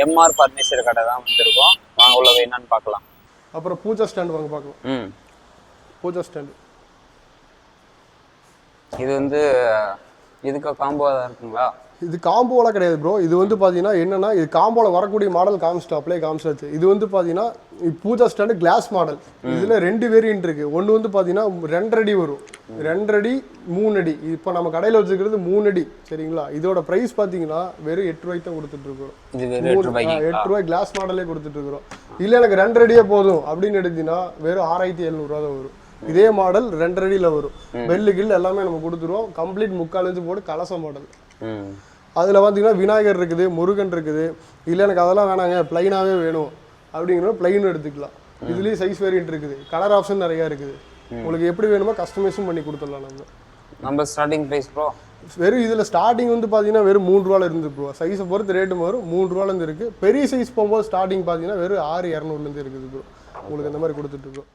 MR furniture கடை தான் வந்திருக்கோம். வாங்க உள்ள போய் என்னன்னு பார்க்கலாம். அப்புறம் பூஜா ஸ்டாண்ட் வாங்க பார்க்கலாம். பூஜா ஸ்டாண்ட் இது வந்து இதுக்கு காம்போவாக இருக்குங்களா? இது காம்போலாம் கிடையாது ப்ரோ. இது வந்து பார்த்தீங்கன்னா என்னன்னா, இது காம்போவில் வரக்கூடிய மாடல் காமிச்சாச்சு. இது வந்து பார்த்தீங்கன்னா பூஜா ஸ்டாண்டு கிளாஸ் மாடல். இதில் 2 வேரியன்ட் இருக்கு. ஒன்று வந்து பார்த்தீங்கன்னா 2 அடி வரும், 2 அடி 3 அடி. இப்போ நம்ம கடையில் வச்சுக்கிறது 3 அடி சரிங்களா. இதோட ப்ரைஸ் பார்த்தீங்கன்னா வெறும் 8 ரூபாய்க்கு தான் கொடுத்துட்டு இருக்கோம். 8 ரூபாய் கிளாஸ் மாடலே கொடுத்துட்டு இருக்கிறோம். இல்லை எனக்கு 2 அடியே போதும் அப்படின்னு எடுத்தீங்கன்னா வெறும் 6700 தான் வரும். இதே மாடல் 2 அடியில் வரும். பெல்லு கில் எல்லாமே நம்ம கொடுத்துருவோம். கம்ப்ளீட் 3/4 இன்ச்சு போட்டு கலச மாடல். அதில் பார்த்தீங்கன்னா விநாயகர் இருக்குது, முருகன் இருக்குது. இல்லை எனக்கு அதெல்லாம் வேணாங்க, பிளைனாகவே வேணும் அப்படிங்கிற பிளைன் எடுத்துக்கலாம். இதுலேயும் சைஸ் வேரியன்ட் இருக்குது, கலர் ஆப்ஷன் நிறையா இருக்குது. உங்களுக்கு எப்படி வேணுமோ கஸ்டமைஸும் பண்ணி கொடுத்துடலாம். நம்ம ஸ்டார்டிங் ப்ரைஸ் ப்ரோ வெறும் இதில் ஸ்டார்டிங் வந்து பார்த்தீங்கன்னா வெறும் 3 ரூபாயில் இருந்து ப்ரோ. சைஸை பொறுத்து ரேட்டு வரும். 3 ரூபாலேருந்து இருக்குது. பெரிய சைஸ் போகும்போது ஸ்டார்டிங் பார்த்தீங்கன்னா வெறும் 6200 இருக்குது ப்ரோ. உங்களுக்கு அந்த மாதிரி கொடுத்துட்ருக்கோம்.